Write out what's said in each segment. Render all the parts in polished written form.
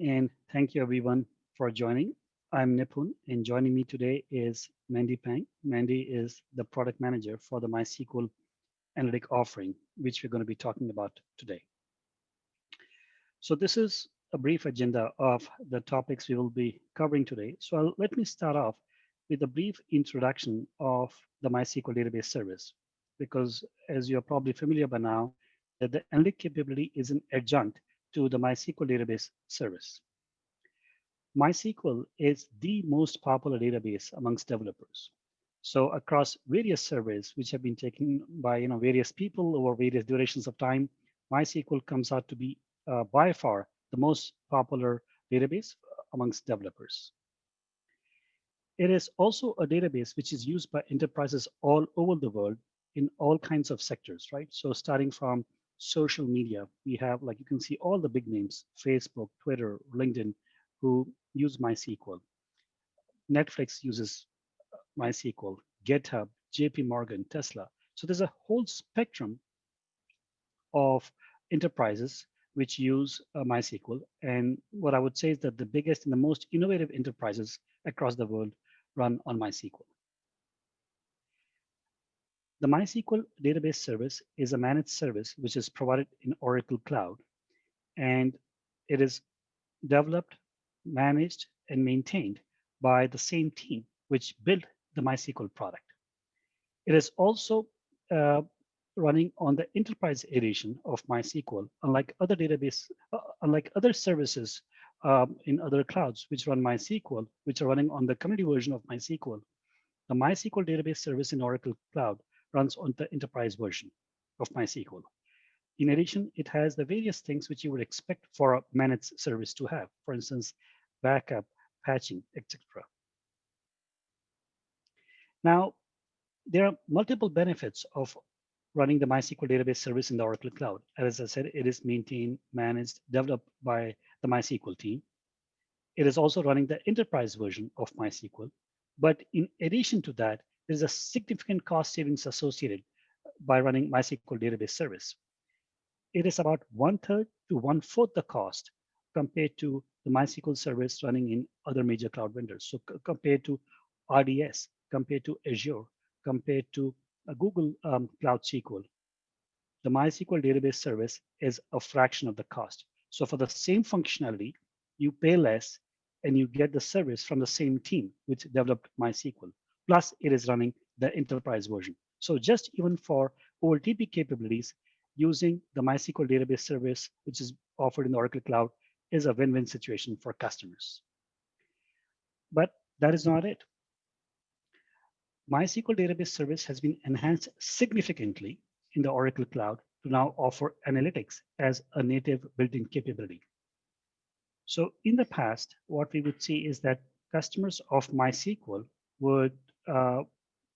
and thank you everyone for joining. I'm Nipun, and joining me today is Mandy Pang. Mandy is the product manager for the MySQL analytic offering, which we're going to be talking about today. So this is a brief agenda of the topics we will be covering today. So let me start off with a brief introduction of the MySQL database service, because as you're probably familiar by now, that the analytic capability is an adjunct to the MySQL database service. MySQL is the most popular database amongst developers. So across various surveys, which have been taken by various people over various durations of time, MySQL comes out to be by far the most popular database amongst developers. It is also a database which is used by enterprises all over the world in all kinds of sectors, right? So starting from social media, we have, like you can see all the big names, Facebook, Twitter, LinkedIn, who use MySQL. Netflix uses MySQL, GitHub, JP Morgan, Tesla. So there's a whole spectrum of enterprises which use MySQL. And what I would say is that the biggest and the most innovative enterprises across the world run on MySQL. The MySQL database service is a managed service which is provided in Oracle Cloud, and it is developed, managed, and maintained by the same team which built the MySQL product. It is also running on the enterprise edition of MySQL, unlike other services in other clouds which run MySQL, which are running on the community version of MySQL. The MySQL database service in Oracle Cloud runs on the enterprise version of MySQL. In addition, it has the various things which you would expect for a managed service to have, for instance, backup, patching, etc. Now, there are multiple benefits of running the MySQL database service in the Oracle Cloud. As I said, it is maintained, managed, developed by the MySQL team. It is also running the enterprise version of MySQL. But in addition to that, there's a significant cost savings associated by running MySQL database service. It is about 1/3 to 1/4 the cost compared to the MySQL service running in other major cloud vendors. So compared to RDS, compared to Azure, compared to Google Cloud SQL, the MySQL database service is a fraction of the cost. So for the same functionality, you pay less and you get the service from the same team which developed MySQL. Plus, it is running the enterprise version. So just even for OLTP capabilities, using the MySQL database service, which is offered in the Oracle Cloud, is a win-win situation for customers. But that is not it. MySQL database service has been enhanced significantly in the Oracle Cloud to now offer analytics as a native built-in capability. So in the past, what we would see is that customers of MySQL would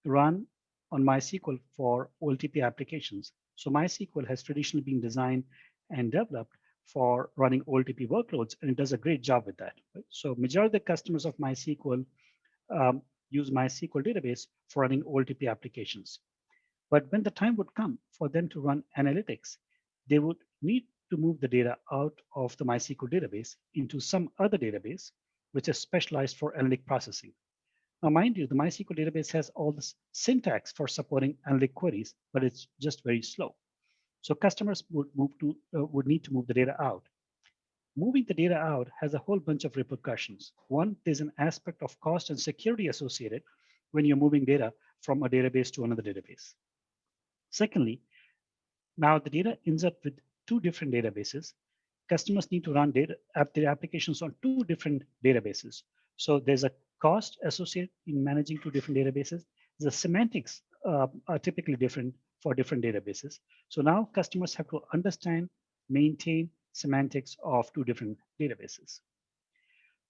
run on MySQL for OLTP applications. So MySQL has traditionally been designed and developed for running OLTP workloads, and it does a great job with that. Right? So majority of the customers of MySQL use MySQL database for running OLTP applications. But when the time would come for them to run analytics, they would need to move the data out of the MySQL database into some other database, which is specialized for analytic processing. Now, mind you, the MySQL database has all this syntax for supporting analytic queries, but it's just very slow. So customers would need to move the data out. Moving the data out has a whole bunch of repercussions. One, there's an aspect of cost and security associated when you're moving data from a database to another database. Secondly, now the data ends up with two different databases. Customers need to run their applications on two different databases. So there's a cost associated in managing two different databases. The semantics are typically different for different databases. So now customers have to understand, maintain semantics of two different databases.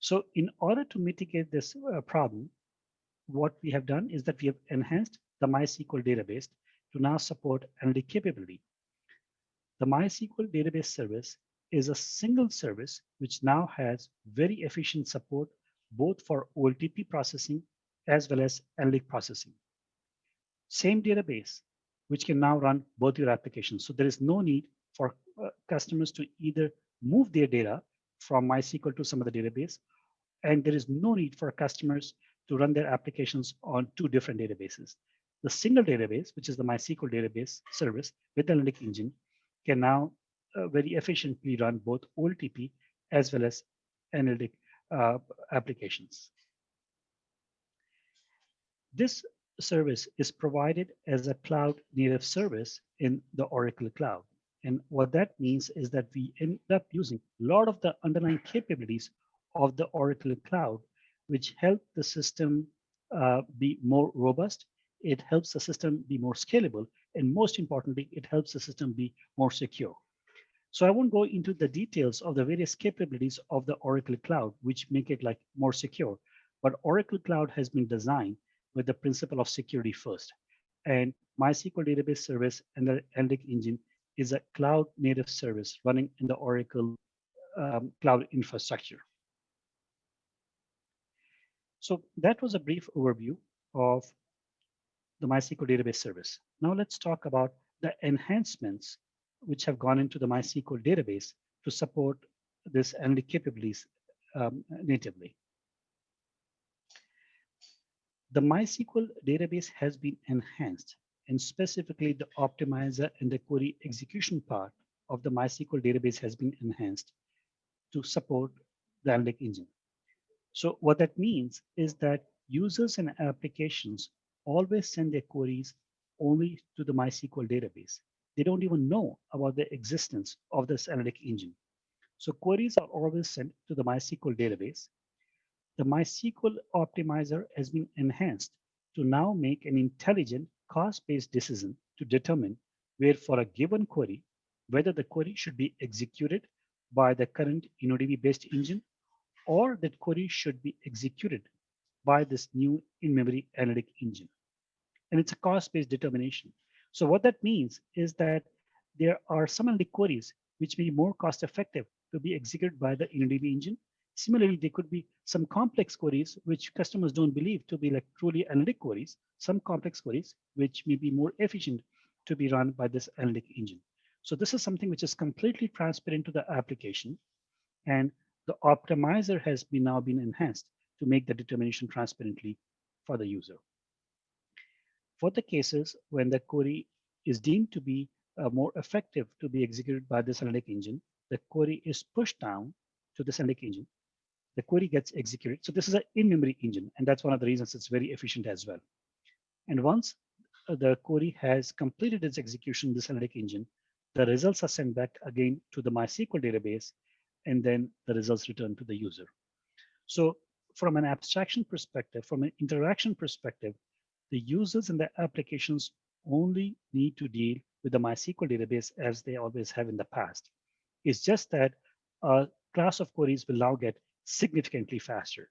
So in order to mitigate this problem, what we have done is that we have enhanced the MySQL database to now support analytic capability. The MySQL database service is a single service which now has very efficient support both for OLTP processing as well as analytic processing. Same database, which can now run both your applications. So there is no need for customers to either move their data from MySQL to some other database, and there is no need for customers to run their applications on two different databases. The single database, which is the MySQL database service with the analytic engine, can now very efficiently run both OLTP as well as analytic applications. This service is provided as a cloud native service in the Oracle Cloud. And what that means is that we end up using a lot of the underlying capabilities of the Oracle Cloud, which help the system be more robust. It helps the system be more scalable. And most importantly, it helps the system be more secure. So I won't go into the details of the various capabilities of the Oracle Cloud, which make it like more secure. But Oracle Cloud has been designed with the principle of security first. And MySQL database service and the analytic engine is a cloud native service running in the Oracle cloud infrastructure. So that was a brief overview of the MySQL database service. Now let's talk about the enhancements which have gone into the MySQL database to support this analytic capabilities natively. The MySQL database has been enhanced, and specifically the optimizer and the query execution part of the MySQL database has been enhanced to support the analytic engine. So what that means is that users and applications always send their queries only to the MySQL database. They don't even know about the existence of this analytic engine. So queries are always sent to the MySQL database. The MySQL optimizer has been enhanced to now make an intelligent cost-based decision to determine where for a given query, whether the query should be executed by the current InnoDB-based engine or that query should be executed by this new in-memory analytic engine. And it's a cost-based determination. So what that means is that there are some analytic queries which may be more cost-effective to be executed by the InnoDB engine. Similarly, there could be some complex queries which customers don't believe to be like truly analytic queries, some complex queries which may be more efficient to be run by this analytic engine. So this is something which is completely transparent to the application, and the optimizer has now been enhanced to make the determination transparently for the user. For the cases when the query is deemed to be more effective to be executed by this analytic engine, the query is pushed down to this analytic engine. The query gets executed. So this is an in-memory engine, and that's one of the reasons it's very efficient as well. And once the query has completed its execution, this analytic engine, the results are sent back again to the MySQL database, and then the results return to the user. So from an abstraction perspective, from an interaction perspective, the users and the applications only need to deal with the MySQL database as they always have in the past. It's just that a class of queries will now get significantly faster.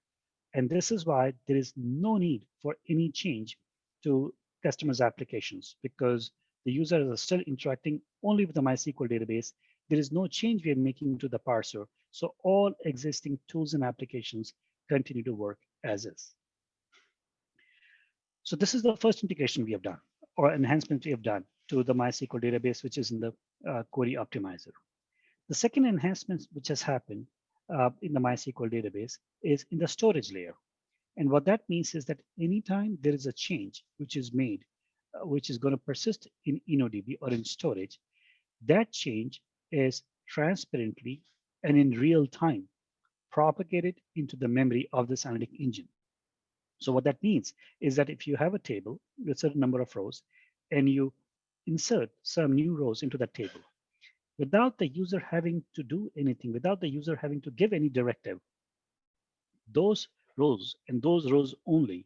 And this is why there is no need for any change to customers' applications, because the users are still interacting only with the MySQL database. There is no change we are making to the parser. So all existing tools and applications continue to work as is. So this is the first integration we have done, or enhancement we have done to the MySQL database, which is in the query optimizer. The second enhancement which has happened in the MySQL database is in the storage layer. And what that means is that anytime there is a change which is made, which is going to persist in InnoDB or in storage, that change is transparently and in real time propagated into the memory of this analytic engine. So what that means is that if you have a table with a certain number of rows and you insert some new rows into that table, without the user having to do anything, without the user having to give any directive, those rows and those rows only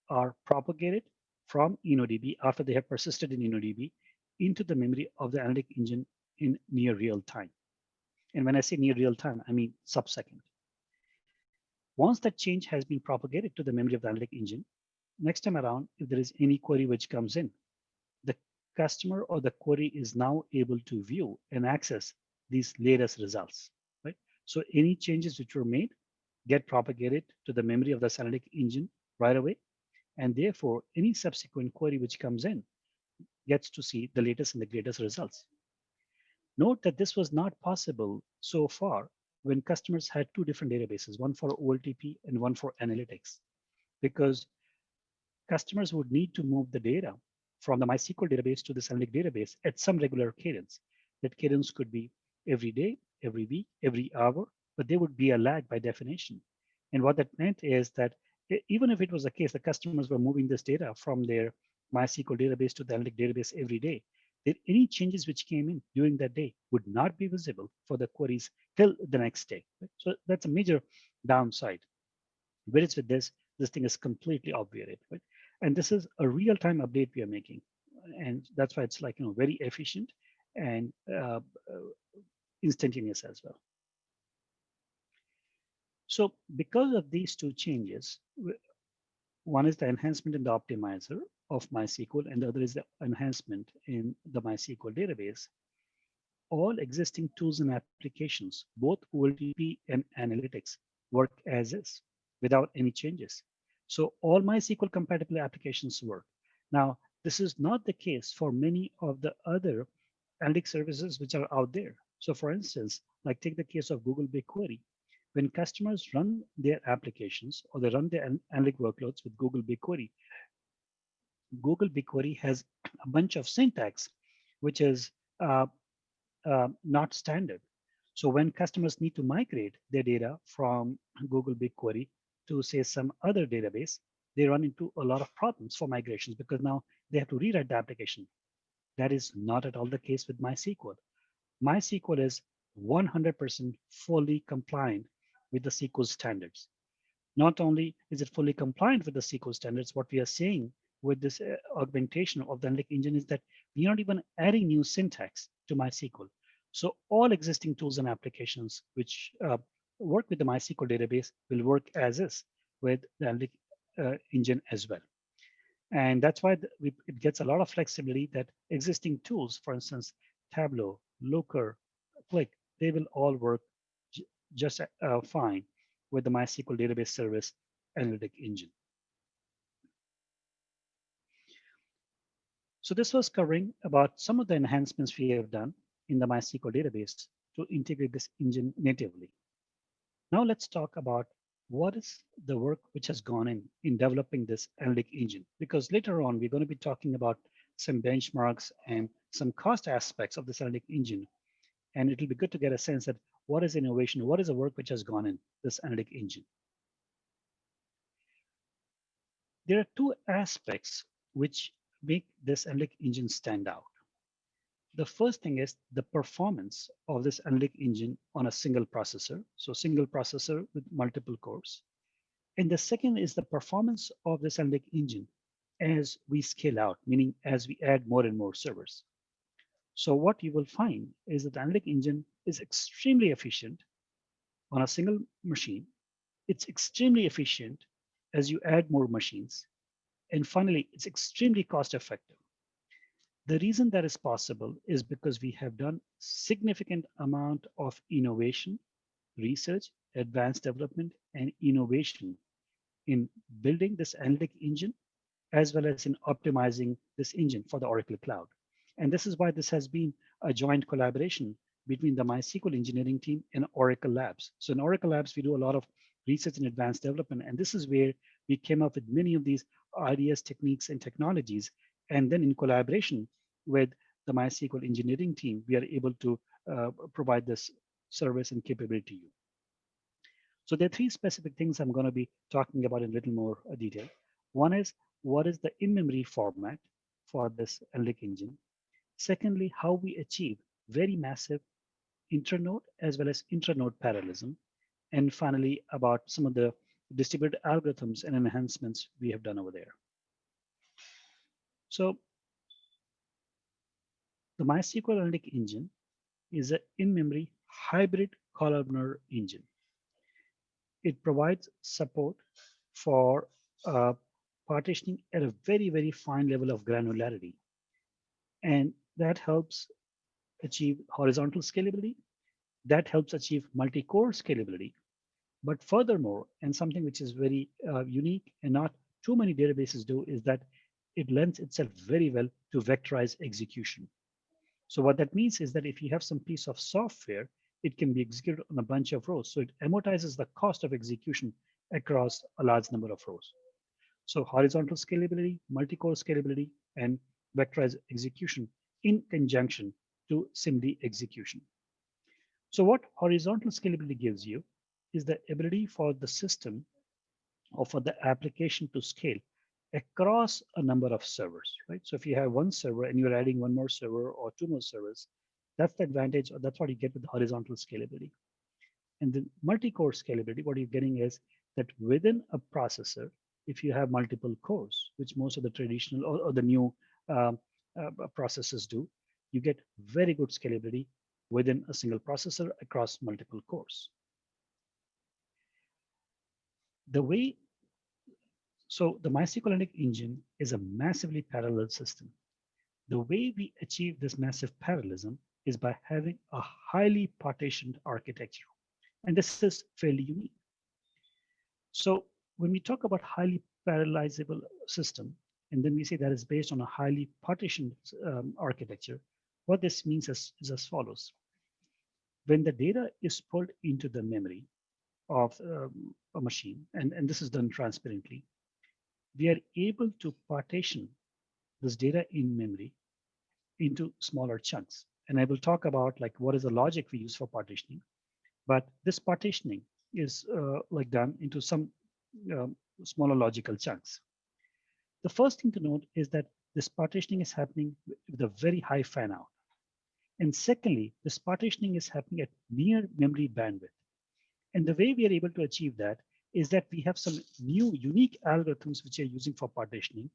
are propagated from InnoDB after they have persisted in InnoDB into the memory of the analytic engine in near real time. And when I say near real time, I mean sub-second. Once that change has been propagated to the memory of the analytic engine, next time around, if there is any query which comes in, the customer or the query is now able to view and access these latest results, right? So any changes which were made get propagated to the memory of the analytic engine right away. And therefore, any subsequent query which comes in gets to see the latest and the greatest results. Note that this was not possible so far when customers had two different databases, one for OLTP and one for analytics, because customers would need to move the data from the MySQL database to this analytic database at some regular cadence. That cadence could be every day, every week, every hour, but there would be a lag by definition. And what that meant is that even if it was the case, the customers were moving this data from their MySQL database to the analytic database every day, that any changes which came in during that day would not be visible for the queries till the next day. Right? So that's a major downside. Whereas with this thing is completely obviated, right? And this is a real-time update we are making, and that's why it's like very efficient and instantaneous as well. So because of these two changes, one is the enhancement in the optimizer of MySQL, and the other is the enhancement in the MySQL database. All existing tools and applications, both OLTP and analytics, work as is without any changes. So all MySQL compatible applications work. Now, this is not the case for many of the other analytic services which are out there. So for instance, like take the case of Google BigQuery. When customers run their applications or they run their analytic workloads with Google BigQuery has a bunch of syntax which is not standard. So when customers need to migrate their data from Google BigQuery to say some other database, they run into a lot of problems for migrations because now they have to rewrite the application. That is not at all the case with MySQL. MySQL is 100% fully compliant with the SQL standards. Not only is it fully compliant with the SQL standards, what we are seeing with this augmentation of the analytic engine is that we are not even adding new syntax to MySQL. So all existing tools and applications which work with the MySQL database will work as is with the analytic engine as well. And that's why it gets a lot of flexibility that existing tools, for instance, Tableau, Looker, Qlik, they will all work just fine with the MySQL database service analytic engine. So this was covering about some of the enhancements we have done in the MySQL database to integrate this engine natively. Now let's talk about what is the work which has gone in developing this analytic engine, because later on we're going to be talking about some benchmarks and some cost aspects of this analytic engine. And it'll be good to get a sense that what is innovation, what is the work which has gone in this analytic engine. There are two aspects which make this analytic engine stand out. The first thing is the performance of this analytic engine on a single processor. So single processor with multiple cores. And the second is the performance of this analytic engine as we scale out, meaning as we add more and more servers. So what you will find is that the analytic engine is extremely efficient on a single machine. It's extremely efficient as you add more machines. And finally, it's extremely cost effective. The reason that is possible is because we have done significant amount of innovation, research, advanced development, and innovation in building this analytic engine, as well as in optimizing this engine for the Oracle Cloud. And this is why this has been a joint collaboration between the MySQL engineering team and Oracle Labs. So in Oracle Labs, we do a lot of research and advanced development. And this is where we came up with many of these ideas, techniques, and technologies. And then in collaboration with the MySQL engineering team, we are able to provide this service and capability to you. So there are three specific things I'm going to be talking about in a little more detail. One is what is the in-memory format for this analytic engine? Secondly, how we achieve very massive internode as well as intranode parallelism. And finally, about some of the distributed algorithms and enhancements we have done over there. So the MySQL analytic engine is an in-memory hybrid columnar engine. It provides support for partitioning at a very, very fine level of granularity. And that helps achieve horizontal scalability. That helps achieve multi-core scalability. But furthermore, and something which is very unique and not too many databases do, is that it lends itself very well to vectorized execution. So what that means is that if you have some piece of software it can be executed on a bunch of rows. So it amortizes the cost of execution across a large number of rows. So horizontal scalability, multi-core scalability, and vectorized execution in conjunction to SIMD execution. So what horizontal scalability gives you is the ability for the system or for the application to scale across a number of servers, right? So if you have one server and you're adding one more server or two more servers, that's the advantage, or that's what you get with the horizontal scalability. And the multi-core scalability, what you're getting is that within a processor, if you have multiple cores, which most of the traditional or the new um, processors do, you get very good scalability within a single processor across multiple cores. The way, so the MySQL engine is a massively parallel system. The way we achieve this massive parallelism is by having a highly partitioned architecture. And this is fairly unique. So when we talk about highly parallelizable system, and then we say that is based on a highly partitioned architecture, what this means is as follows. When the data is pulled into the memory of a machine, and this is done transparently, we are able to partition this data in memory into smaller chunks. And I will talk about like what is the logic we use for partitioning. But this partitioning is like done into some smaller logical chunks. The first thing to note is that this partitioning is happening with a very high fan out. And secondly, this partitioning is happening at near memory bandwidth. And the way we are able to achieve that is that we have some new unique algorithms which we are using for partitioning.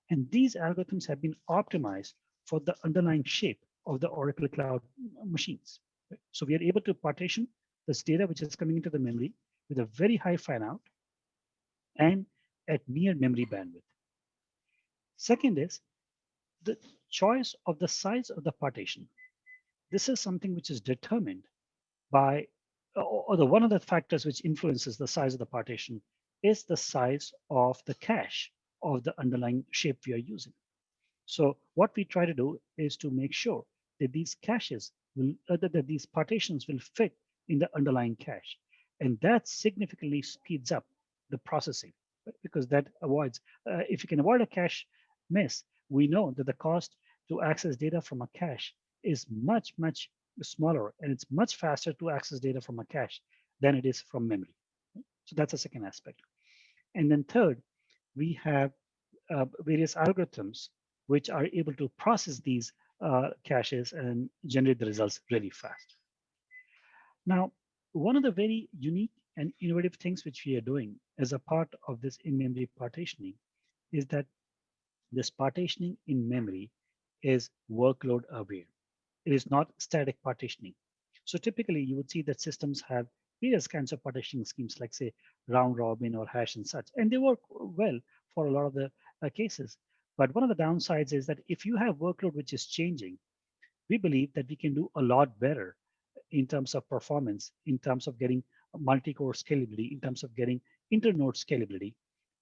And these algorithms have been optimized for the underlying shape of the Oracle Cloud machines. So we are able to partition this data which is coming into the memory with a very high fan out and at near memory bandwidth. Second is the choice of the size of the partition. This is something which is determined by, or the one of the factors which influences the size of the partition is the size of the cache of the underlying shape we are using. So what we try to do is to make sure that these caches will, that these partitions will fit in the underlying cache. And that significantly speeds up the processing, right? Because that avoids, if you can avoid a cache miss, we know that the cost to access data from a cache is much, much smaller, and it's much faster to access data from a cache than it is from memory. So that's a second aspect. And then third, we have various algorithms which are able to process these caches and generate the results really fast. Now, one of the very unique and innovative things which we are doing as a part of this in-memory partitioning is that this partitioning in memory is workload aware. It is not static partitioning. So typically you would see that systems have various kinds of partitioning schemes, like say round robin or hash and such, and they work well for a lot of the cases. But one of the downsides is that if you have workload which is changing, we believe that we can do a lot better in terms of performance, in terms of getting multi-core scalability, in terms of getting internode scalability,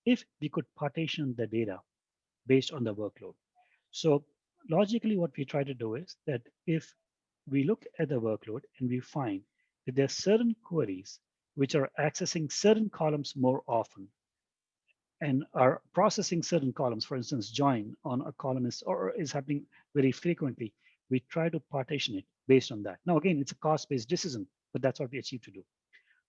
if we could partition the data based on the workload. So logically, what we try to do is that if we look at the workload and we find that there are certain queries which are accessing certain columns more often and are processing certain columns, for instance, join on a column is happening very frequently, we try to partition it based on that. Now, again, it's a cost-based decision, but that's what we achieve to do.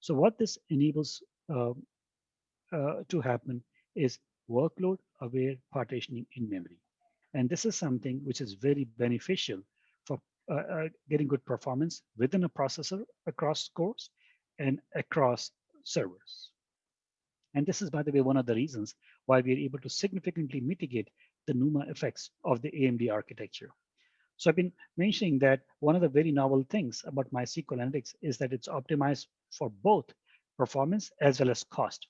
So what this enables to happen is workload-aware partitioning in memory. And this is something which is very beneficial for getting good performance within a processor across cores and across servers. And this is, by the way, one of the reasons why we are able to significantly mitigate the NUMA effects of the AMD architecture. So I've been mentioning that one of the very novel things about MySQL Analytics is that it's optimized for both performance as well as cost.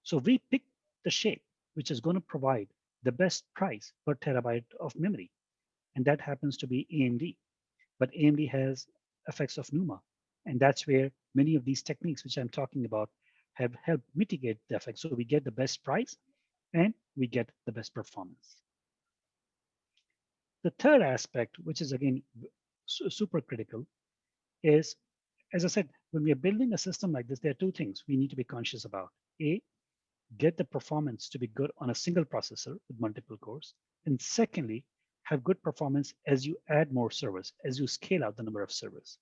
So we pick the shape which is going to provide the best price per terabyte of memory, and that happens to be AMD. But AMD has effects of NUMA, and that's where many of these techniques which I'm talking about have helped mitigate the effects. So we get the best price and we get the best performance. The third aspect, which is again super critical, is As I said, when we are building a system like this, there are two things we need to be conscious about. A, get the performance to be good on a single processor with multiple cores. And secondly, have good performance as you add more servers, as you scale out the number of servers.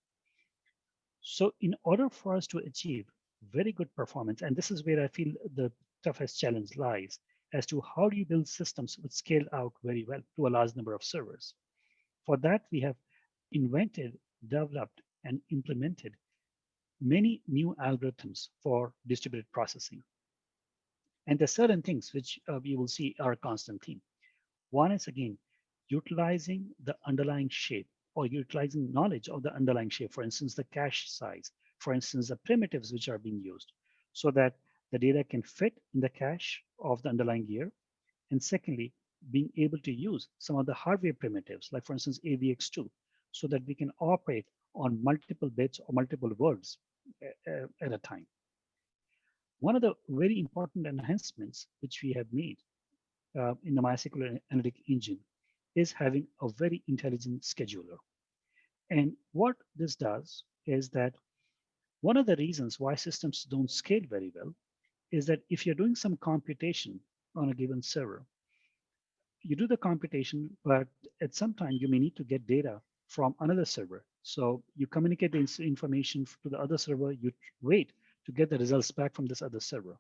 So in order for us to achieve very good performance, and this is where I feel the toughest challenge lies, as to how do you build systems which scale out very well to a large number of servers. For that, we have invented, developed, and implemented many new algorithms for distributed processing. And there are certain things which we will see are a constant theme. One is, again, utilizing the underlying shape or utilizing knowledge of the underlying shape, for instance, the cache size, for instance, the primitives which are being used, so that the data can fit in the cache of the underlying gear. And secondly, being able to use some of the hardware primitives, like for instance, AVX2, so that we can operate on multiple bits or multiple words at a time. One of the very important enhancements which we have made in the MySQL analytic engine is having a very intelligent scheduler. And what this does is that one of the reasons why systems don't scale very well is that if you're doing some computation on a given server, you do the computation, but at some time you may need to get data from another server. So you communicate the information to the other server, you wait to get the results back from this other server.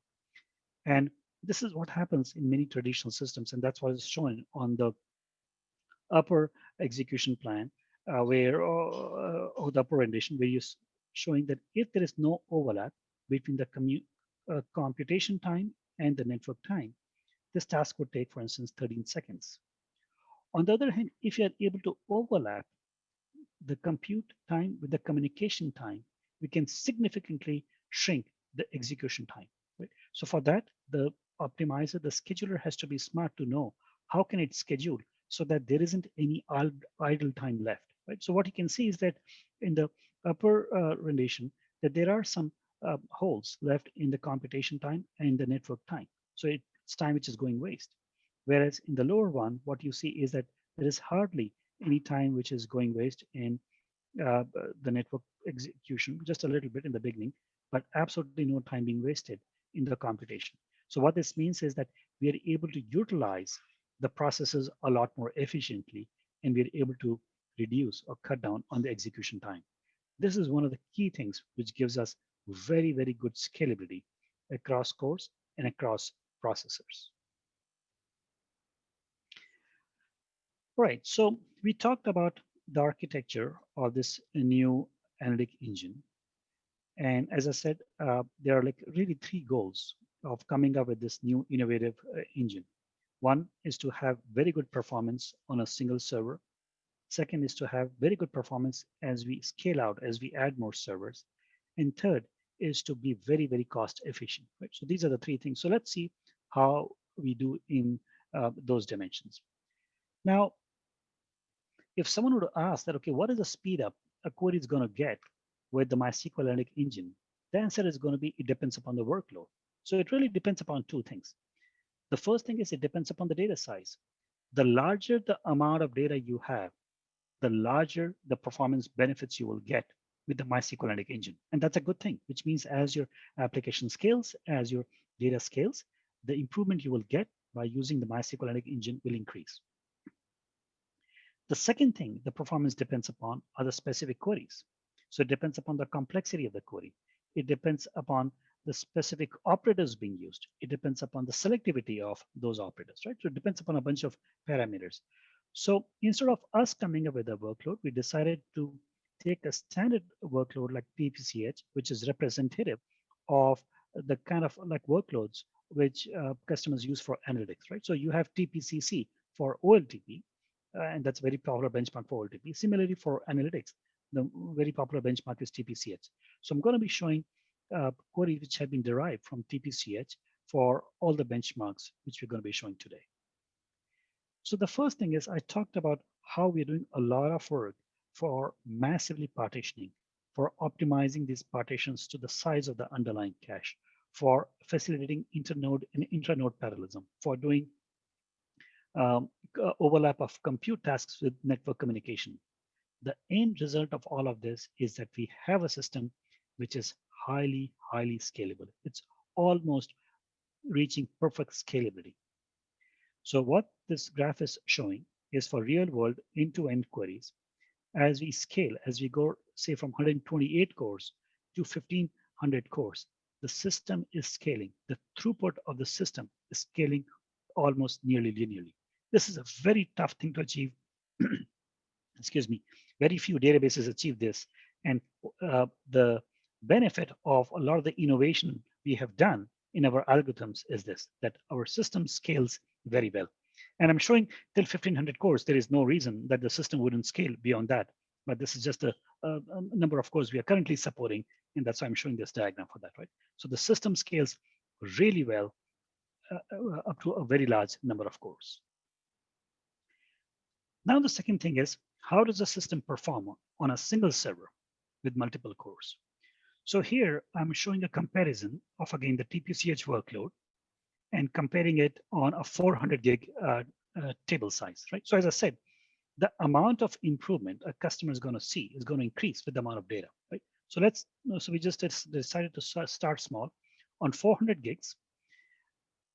And this is what happens in many traditional systems, and that's what is shown on the upper execution plan, or the upper rendition, where you're showing that if there is no overlap between the computation time and the network time, this task would take, for instance, 13 seconds. On the other hand, if you are able to overlap the compute time with the communication time, we can significantly shrink the execution time. Right? So for that, the optimizer, the scheduler has to be smart to know how can it schedule so that there isn't any idle time left. Right? So what you can see is that in the upper rendition, that there are some holes left in the computation time and the network time. So it's time which is going waste. Whereas in the lower one, what you see is that there is hardly any time which is going waste in uh, the network execution, just a little bit in the beginning, but absolutely no time being wasted in the computation. So what this means is that we are able to utilize the processes a lot more efficiently, and we are able to reduce or cut down on the execution time. This is one of the key things which gives us very, very good scalability across cores and across processors. All right, so we talked about the architecture of this new analytic engine. And as I said, there are like really three goals of coming up with this new innovative engine. One is to have very good performance on a single server. Second is to have very good performance as we scale out, as we add more servers. And third is to be very, very cost efficient. Right? So these are the three things. So let's see how we do in those dimensions. Now, if someone would ask that, okay, what is the speed up a query is going to get with the MySQL analytic engine? The answer is going to be, it depends upon the workload. So it really depends upon two things. The first thing is it depends upon the data size. The larger the amount of data you have, the larger the performance benefits you will get with the MySQL analytic engine. And that's a good thing, which means as your application scales, as your data scales, the improvement you will get by using the MySQL analytic engine will increase. The second thing the performance depends upon are the specific queries. So it depends upon the complexity of the query. It depends upon the specific operators being used. It depends upon the selectivity of those operators, right? So it depends upon a bunch of parameters. So instead of us coming up with a workload, we decided to take a standard workload like TPCH, which is representative of the kind of like workloads which customers use for analytics, right? So you have TPCC for OLTP, and that's a very popular benchmark for OLTP. Similarly, for analytics, the very popular benchmark is TPCH. So I'm going to be showing queries which have been derived from TPCH for all the benchmarks which we're going to be showing today. So the first thing is I talked about how we're doing a lot of work for massively partitioning, for optimizing these partitions to the size of the underlying cache, for facilitating internode and intranode parallelism, for doing overlap of compute tasks with network communication. the end result of all of this is that we have a system which is highly, highly scalable. It's almost reaching perfect scalability. So what this graph is showing is for real world end-to-end queries. As we scale, as we go, say, from 128 cores to 1500 cores, the system is scaling. The throughput of the system is scaling almost nearly linearly. This is a very tough thing to achieve. Excuse me. Very few databases achieve this. And the benefit of a lot of the innovation we have done in our algorithms is this, that our system scales very well. And I'm showing till 1500 cores, there is no reason that the system wouldn't scale beyond that. But this is just a number of cores we are currently supporting. And that's why I'm showing this diagram for that, right? So the system scales really well up to a very large number of cores. Now, the second thing is, how does the system perform on a single server with multiple cores? So here I'm showing a comparison of, again, the TPCH workload and comparing it on a 400 gig table size, right? So as I said, the amount of improvement a customer is going to see is going to increase with the amount of data, right? So we just decided to start small on 400 gigs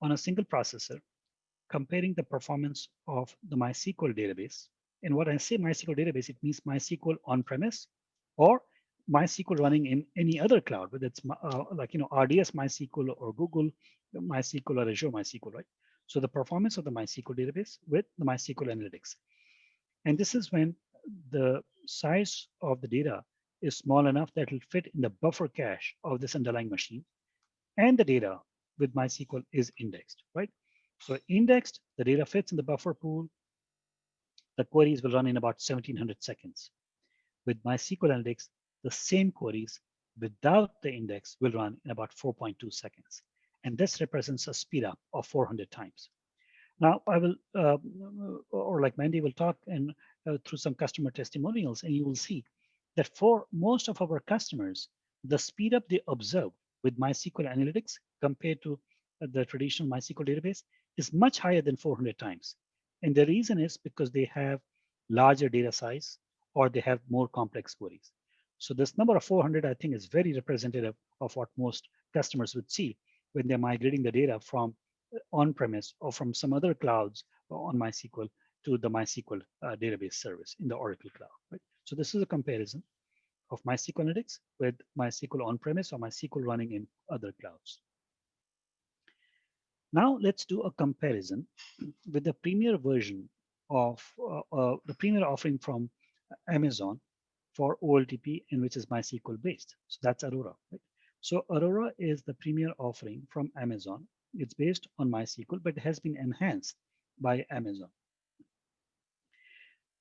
on a single processor, comparing the performance of the MySQL database. And when I say MySQL database, it means MySQL on-premise or MySQL running in any other cloud, whether it's like RDS MySQL or Google MySQL or Azure MySQL, right? So the performance of the MySQL database with the MySQL analytics. And this is when the size of the data is small enough that it will fit in the buffer cache of this underlying machine, and the data with MySQL is indexed, right? So indexed, the data fits in the buffer pool. The queries will run in about 1700 seconds. With MySQL Analytics, the same queries without the index will run in about 4.2 seconds. And this represents a speed up of 400 times. Now, I will, or like Mandy will talk and through some customer testimonials, and you will see that for most of our customers, the speed up they observe with MySQL Analytics compared to the traditional MySQL database is much higher than 400 times. And the reason is because they have larger data size or they have more complex queries. So this number of 400, I think, is very representative of what most customers would see when they're migrating the data from on-premise or from some other clouds on MySQL to the MySQL database service in the Oracle Cloud. Right? So this is a comparison of MySQL Analytics with MySQL on-premise or MySQL running in other clouds. Now let's do a comparison with the premier version of the premier offering from Amazon for OLTP, and which is MySQL based. So that's Aurora. Right? So Aurora is the premier offering from Amazon. It's based on MySQL, but it has been enhanced by Amazon.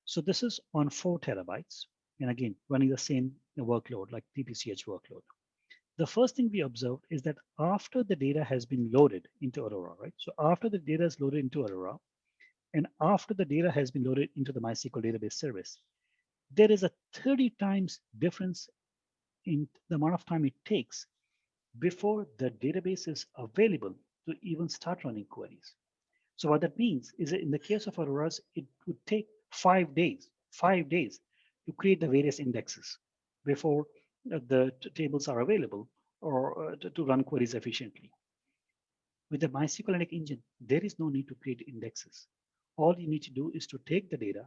So this is on 4 terabytes. And again, running the same workload like TPCH workload. The first thing we observed is that after the data has been loaded into Aurora, right? So after the data is loaded into Aurora, and after the data has been loaded into the MySQL database service, there is a 30 times difference in the amount of time it takes before the database is available to even start running queries. So what that means is that in the case of Aurora's, it would take 5 days to create the various indexes before the tables are available or to run queries efficiently. With the MySQL Analytic engine, there is no need to create indexes. All you need to do is to take the data.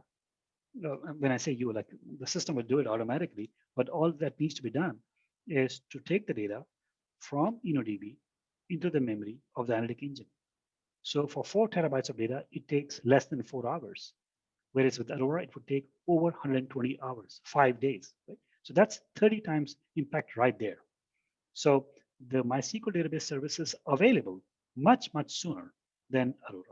When I say you, like the system will do it automatically, but all that needs to be done is to take the data from InnoDB into the memory of the analytic engine. So for 4 terabytes of data, it takes less than 4 hours. Whereas with Aurora, it would take over 120 hours, 5 days. Right? So that's 30 times impact right there. So the MySQL database service is available much sooner than Aurora.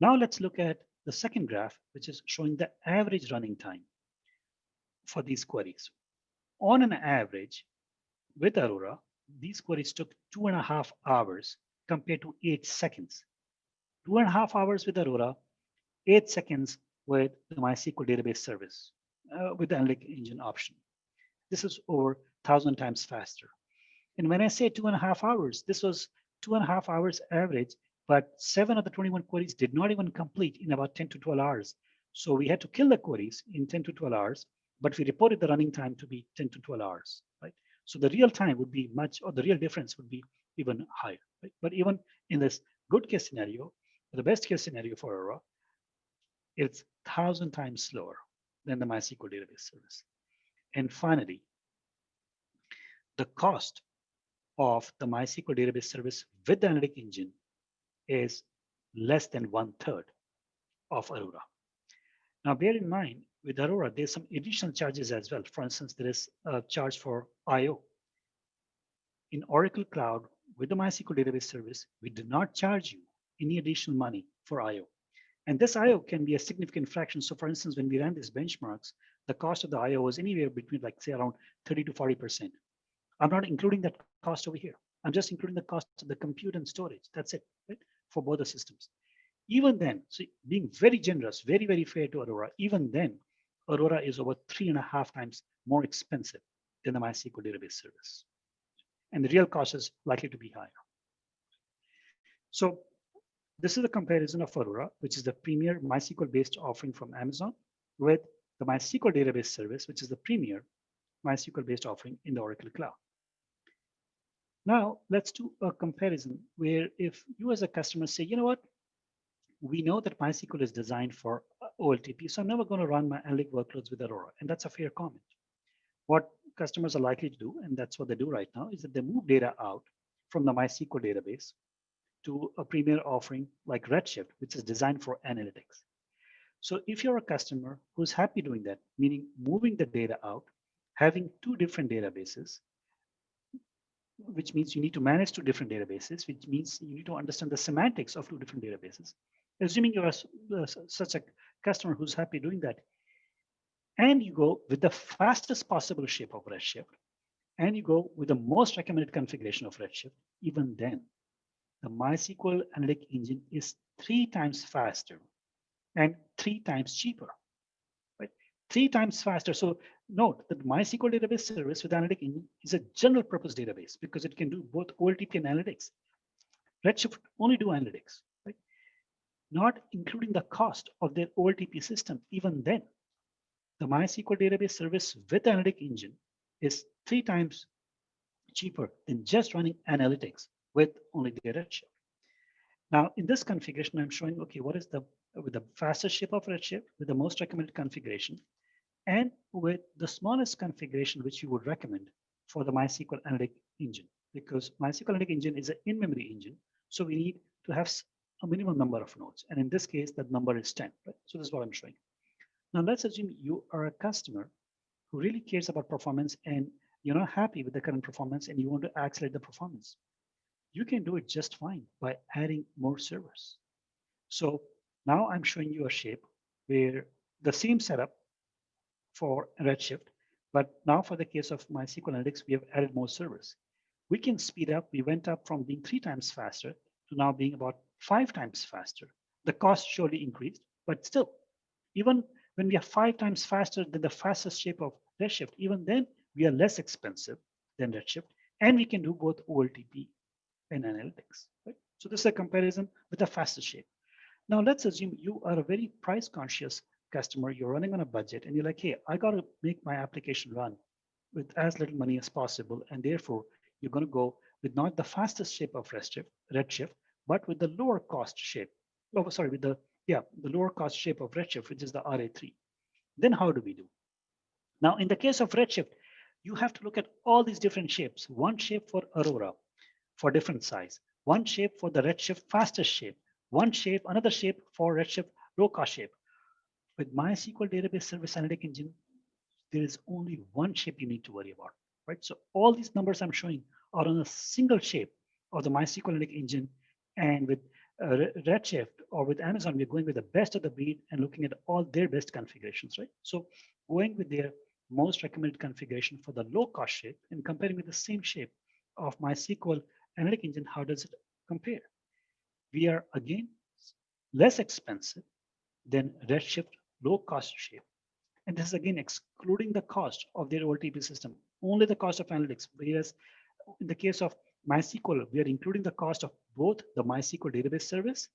Now let's look at the second graph, which is showing the average running time for these queries. On an average, with Aurora, these queries took 2.5 hours compared to 8 seconds. 2.5 hours with Aurora, 8 seconds with the MySQL database service with the analytic engine option. This is over 1,000 times faster. And when I say 2.5 hours, this was 2.5 hours average, but 7 of the 21 queries did not even complete in about 10 to 12 hours. So we had to kill the queries in 10 to 12 hours, but we reported the running time to be 10 to 12 hours, right? So the real time would be much, or the real difference would be even higher, right? But even in this good case scenario, the best case scenario for Aurora, it's 1,000 times slower than the MySQL database service. And finally, the cost of the MySQL database service with the analytic engine is less than 1/3 of Aurora. Now, bear in mind, with Aurora, there's some additional charges as well. For instance, there is a charge for I/O. In Oracle Cloud, with the MySQL database service, we do not charge you any additional money for I/O. And this I/O can be a significant fraction. So for instance, when we ran these benchmarks, the cost of the I/O was anywhere between like say around 30 to 40%. I'm not including that cost over here. I'm just including the cost of the compute and storage. That's it, right? For both the systems. Even then, so being very generous, very, very fair to Aurora, even then, Aurora is over 3.5 times more expensive than the MySQL database service. And the real cost is likely to be higher. So this is a comparison of Aurora, which is the premier MySQL-based offering from Amazon, with the MySQL database service, which is the premier MySQL-based offering in the Oracle Cloud. Now, let's do a comparison where if you as a customer say, you know what, we know that MySQL is designed for OLTP, so I'm never going to run my analytic workloads with Aurora. And that's a fair comment. What customers are likely to do, and that's what they do right now, is that they move data out from the MySQL database to a premier offering like Redshift, which is designed for analytics. So if you're a customer who's happy doing that, meaning moving the data out, having two different databases, which means you need to manage two different databases, which means you need to understand the semantics of two different databases. Assuming you're such a customer who's happy doing that, and you go with the fastest possible shape of Redshift, and you go with the most recommended configuration of Redshift, even then, the MySQL analytic engine is 3 times faster and 3 times cheaper, right? 3 times faster. So note that MySQL database service with analytic engine is a general purpose database because it can do both OLTP and analytics. Redshift only do analytics, right? Not including the cost of their OLTP system. Even then, the MySQL database service with analytic engine is 3 times cheaper than just running analytics with only the Redshift. Now, in this configuration, I'm showing, okay, what is with the fastest shape of Redshift, with the most recommended configuration, and with the smallest configuration, which you would recommend for the MySQL analytic engine, because MySQL analytic engine is an in-memory engine. So we need to have a minimum number of nodes. And in this case, that number is 10, right? So this is what I'm showing. Now let's assume you are a customer who really cares about performance and you're not happy with the current performance and you want to accelerate the performance. You can do it just fine by adding more servers. So now I'm showing you a shape where the same setup for Redshift, but now for the case of MySQL Analytics, we have added more servers. We can speed up. We went up from being 3 times faster to now being about 5 times faster. The cost surely increased, but still, even when we are 5 times faster than the fastest shape of Redshift, even then we are less expensive than Redshift, and we can do both OLTP and analytics. Right? So this is a comparison with the fastest shape. Now let's assume you are a very price conscious customer. You're running on a budget, and you're like, hey, I got to make my application run with as little money as possible, and therefore you're going to go with not the fastest shape of Redshift, but with the lower cost shape. Oh, sorry, with the lower cost shape of Redshift, which is the RA3. Then how do we do? Now, in the case of Redshift, you have to look at all these different shapes. One shape for Aurora for different size, one shape for the Redshift fastest shape, one shape, another shape for Redshift low cost shape. With MySQL database service analytic engine, there is only one shape you need to worry about, right? So all these numbers I'm showing are on a single shape of the MySQL analytic engine, and with Redshift or with Amazon, we're going with the best of the breed and looking at all their best configurations, right? So going with their most recommended configuration for the low cost shape and comparing with the same shape of MySQL analytic engine, how does it compare? We are again less expensive than Redshift low cost shape. And this is again excluding the cost of their OLTP system, only the cost of analytics. Whereas in the case of MySQL, we are including the cost of both the MySQL database service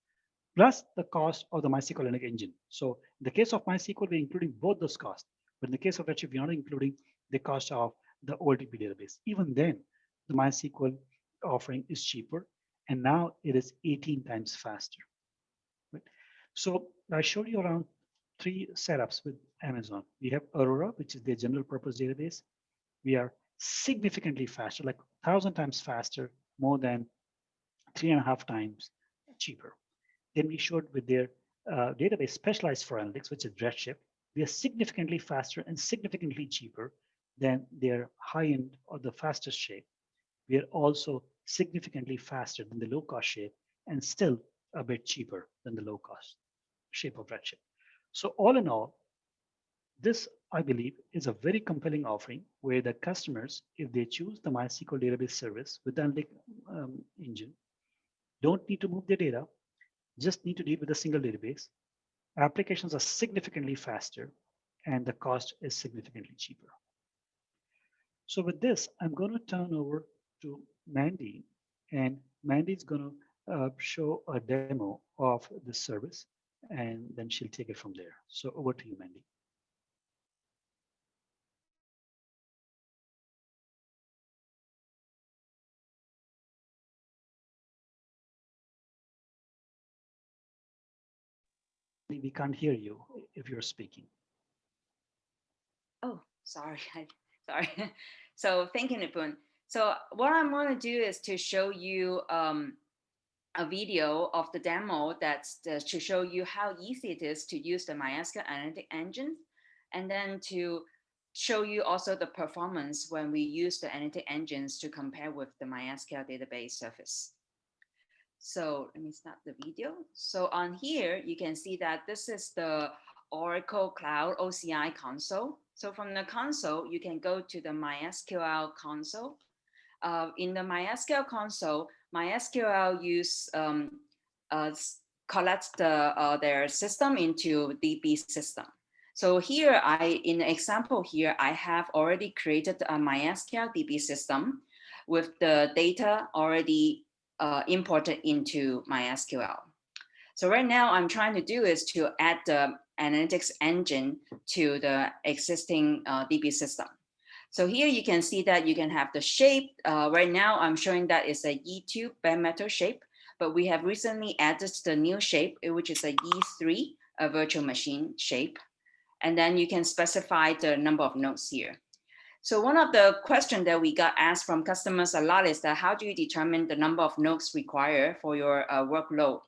plus the cost of the MySQL Analytic engine. So in the case of MySQL, we're including both those costs. But in the case of Redshift, we're not including the cost of the OLTP database. Even then, the MySQL offering is cheaper, and now it is 18 times faster. Right? So I showed you around 3 setups with Amazon. We have Aurora, which is their general purpose database. We are significantly faster, like 1,000 times faster, more than 3.5 times cheaper. Then we showed with their database specialized for analytics, which is Redshift. We are significantly faster and significantly cheaper than their high-end or the fastest shape. We are also significantly faster than the low-cost shape and still a bit cheaper than the low-cost shape of Redshift. So all in all, this, I believe, is a very compelling offering where the customers, if they choose the MySQL database service with the analytic engine, don't need to move their data, just need to deal with a single database. Applications are significantly faster and the cost is significantly cheaper. So with this, I'm going to turn over to Mandy, and Mandy's going to show a demo of the service, and then she'll take it from there. So over to you, Mandy. We can't hear you if you're speaking. Oh, sorry. Sorry. So thank you, Nipun. So what I'm going to do is to show you a video of the demo that's to show you how easy it is to use the MySQL Analytic Engine, and then to show you also the performance when we use the analytic engines to compare with the MySQL database service. So let me start the video. So on here, you can see that this is the Oracle Cloud OCI console. So from the console, you can go to the MySQL console. In the MySQL console, MySQL collects their system into DB system. So here, in the example here, I have already created a MySQL DB system with the data already imported into MySQL. So right now I'm trying to do is to add the analytics engine to the existing DB system. So here you can see that you can have the shape. Right now I'm showing that it's a E2 bare metal shape, but we have recently added the new shape, which is a E3, a virtual machine shape. And then you can specify the number of nodes here. So one of the questions that we got asked from customers a lot is that how do you determine the number of nodes required for your workload?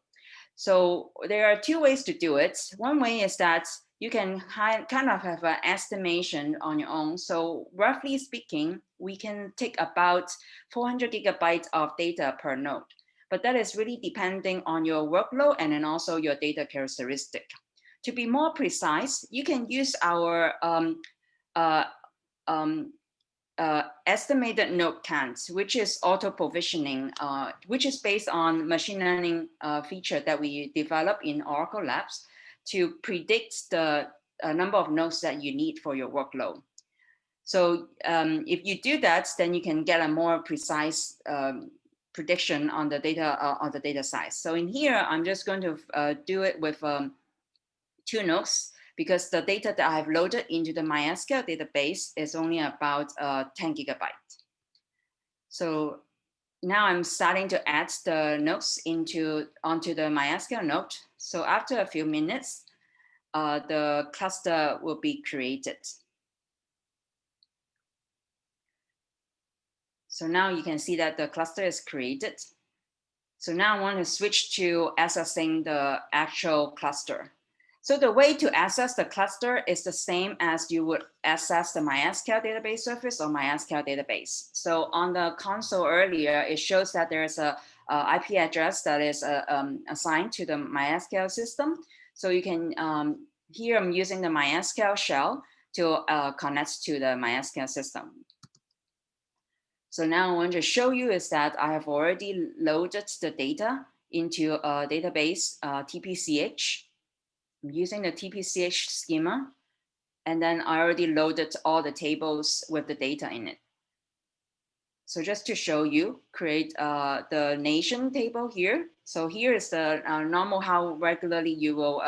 So there are 2 ways to do it. One way is that you can kind of have an estimation on your own. So roughly speaking, we can take about 400 gigabytes of data per node, but that is really depending on your workload and then also your data characteristic. To be more precise, you can use our estimated node count, which is auto provisioning, which is based on machine learning feature that we develop in Oracle Labs to predict the number of nodes that you need for your workload. So if you do that, then you can get a more precise prediction on the data size. So in here, I'm just going to do it with 2 nodes, because the data that I've loaded into the MySQL database is only about 10 gigabytes. So now I'm starting to add the nodes onto the MySQL node. So after a few minutes, the cluster will be created. So now you can see that the cluster is created. So now I want to switch to accessing the actual cluster. So the way to access the cluster is the same as you would access the MySQL database service or MySQL database. So on the console earlier, it shows that there's a IP address that is assigned to the MySQL system. So you can, here I'm using the MySQL shell to connect to the MySQL system. So now I want to show you is that I have already loaded the data into a database TPCH. I'm using the TPCH schema, and then I already loaded all the tables with the data in it. So just to show you, create the nation table here. So here is the normal how regularly you will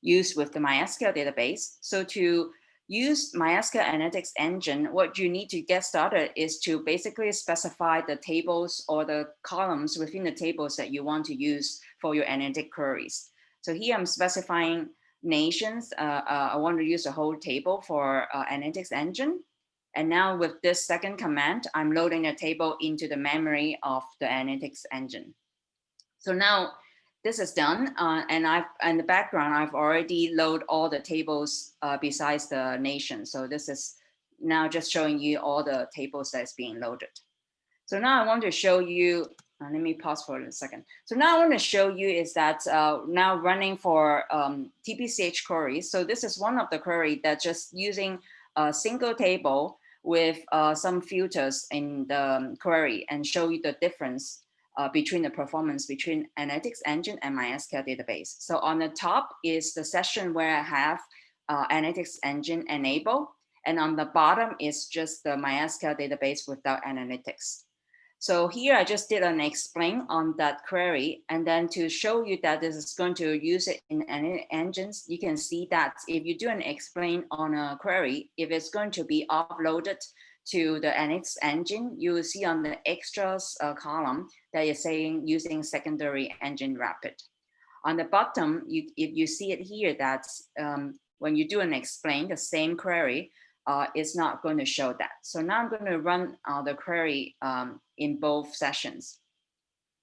use with the MySQL database. So to use MySQL Analytics Engine, what you need to get started is to basically specify the tables or the columns within the tables that you want to use for your analytic queries. So here I'm specifying nations. I want to use the whole table for Analytics Engine. And now with this second command, I'm loading a table into the memory of the Analytics Engine. So now this is done, and in the background, I've already loaded all the tables besides the nation. So this is now just showing you all the tables that's being loaded. So now I want to show you, let me pause for a second. So now I want to show you is that now running for TPCH queries. So this is one of the query that's just using a single table with some filters in the query and show you the difference between the performance between Analytics Engine and MySQL database. So on the top is the session where I have Analytics Engine enabled, and on the bottom is just the MySQL database without analytics. So here I just did an explain on that query, and then to show you that this is going to use it in any engines, you can see that if you do an explain on a query, if it's going to be uploaded to the Analytics Engine, you will see on the extras column that is saying using secondary engine rapid. On the bottom, if you see it here, that when you do an explain, the same query, it's not going to show that. So now I'm going to run the query in both sessions.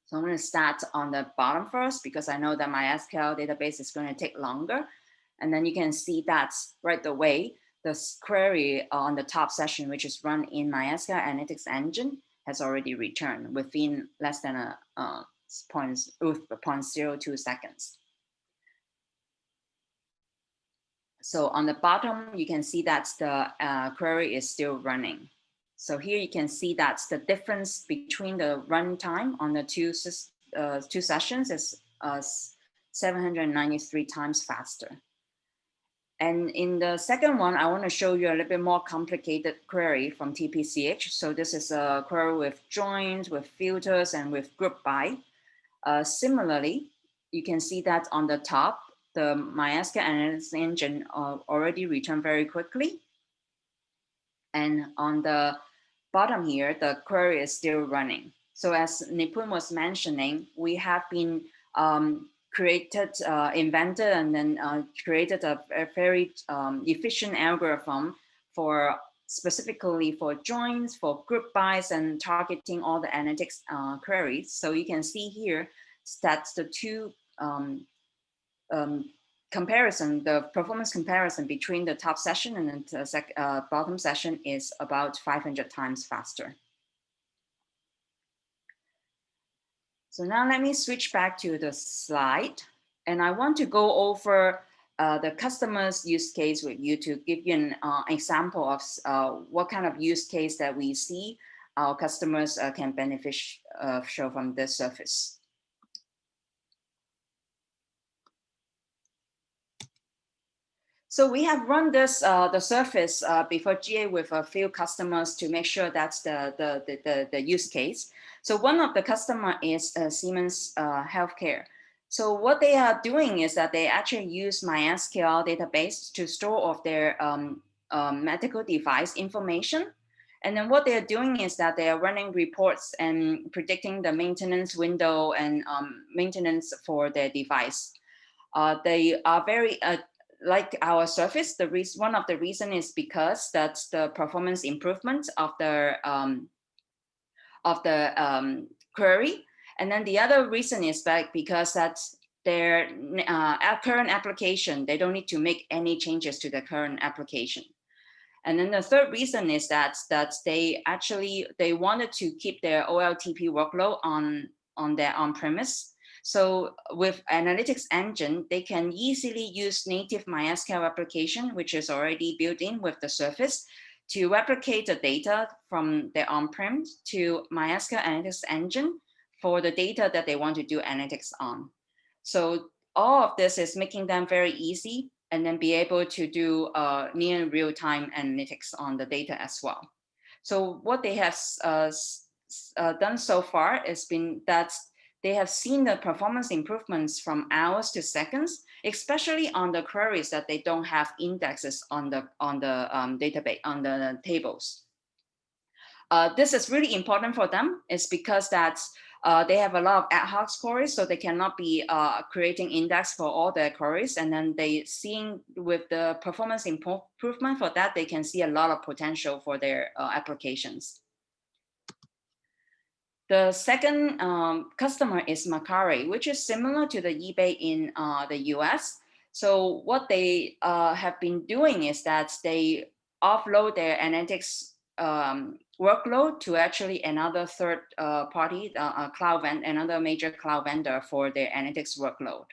So I'm going to start on the bottom first because I know that my SQL database is going to take longer. And then you can see that right away, the query on the top session, which is run in MySQL Analytics Engine, has already returned within less than a 0.02 seconds. So on the bottom, you can see that the query is still running. So here you can see that the difference between the runtime on the two sessions is 793 times faster. And in the second one, I want to show you a little bit more complicated query from TPCH. So this is a query with joins, with filters, and with group by. Similarly, you can see that on the top, the MySQL Analytics Engine already returned very quickly. And on the bottom here, the query is still running. So as Nipun was mentioning, we have been invented and then created a very efficient algorithm for specifically for joins, for group bys, and targeting all the analytics queries. So you can see here that's the two comparison, the performance comparison between the top session and the bottom session is about 500 times faster. So now let me switch back to the slide. And I want to go over the customer's use case with you to give you an example of what kind of use case that we see our customers can benefit from this service. So we have run this the service before GA with a few customers to make sure that's the use case. So one of the customer is Siemens Healthcare. So what they are doing is that they actually use MySQL database to store all of their medical device information. And then what they're doing is that they are running reports and predicting the maintenance window and maintenance for their device. They are very like our service. One of the reason is because that's the performance improvement of the query, and then the other reason is because that's their current application. They don't need to make any changes to the current application. And then the third reason is that they wanted to keep their OLTP workload on their on-premise. So with Analytics Engine, they can easily use native MySQL application, which is already built in with the service, to replicate the data from their on-prem to MySQL Analytics Engine for the data that they want to do analytics on. So all of this is making them very easy and then be able to do near real-time analytics on the data as well. So what they have done so far has been that they have seen the performance improvements from hours to seconds, especially on the queries that they don't have indexes on the database, on the tables. This is really important for them. It's because they have a lot of ad hoc queries, so they cannot be creating index for all their queries. And then they seeing with the performance improvement for that, they can see a lot of potential for their applications. The second customer is Macari, which is similar to the eBay in the US. So what they have been doing is that they offload their analytics workload to actually another third party, another major cloud vendor for their analytics workload.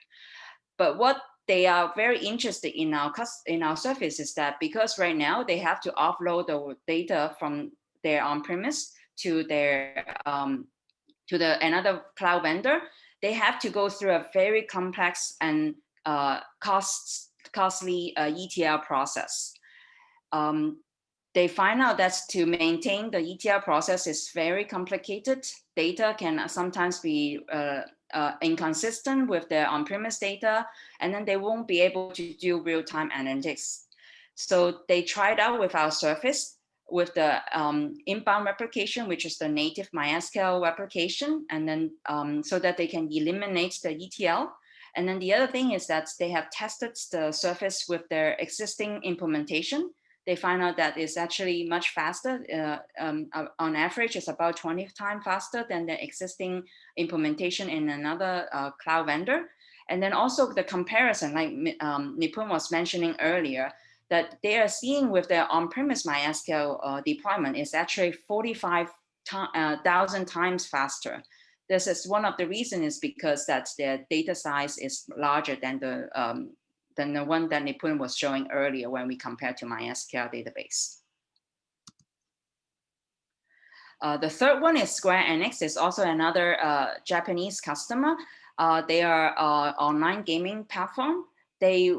But what they are very interested in our service is that because right now they have to offload the data from their on-premise to their another cloud vendor, they have to go through a very complex and costly ETL process. They find out that to maintain the ETL process is very complicated. Data can sometimes be inconsistent with their on-premise data, and then they won't be able to do real-time analytics. So they tried out with our service with the inbound replication, which is the native MySQL replication, and then so that they can eliminate the ETL. And then the other thing is that they have tested the service with their existing implementation. They find out that it's actually much faster. On average, it's about 20 times faster than the existing implementation in another cloud vendor. And then also the comparison, like Nipun was mentioning earlier, that they are seeing with their on-premise MySQL deployment is actually 45,000 times faster. This is one of the reasons is because that their data size is larger than the one that Nipun was showing earlier when we compared to MySQL database. The third one is Square Enix. Is also another Japanese customer. They are online gaming platform. They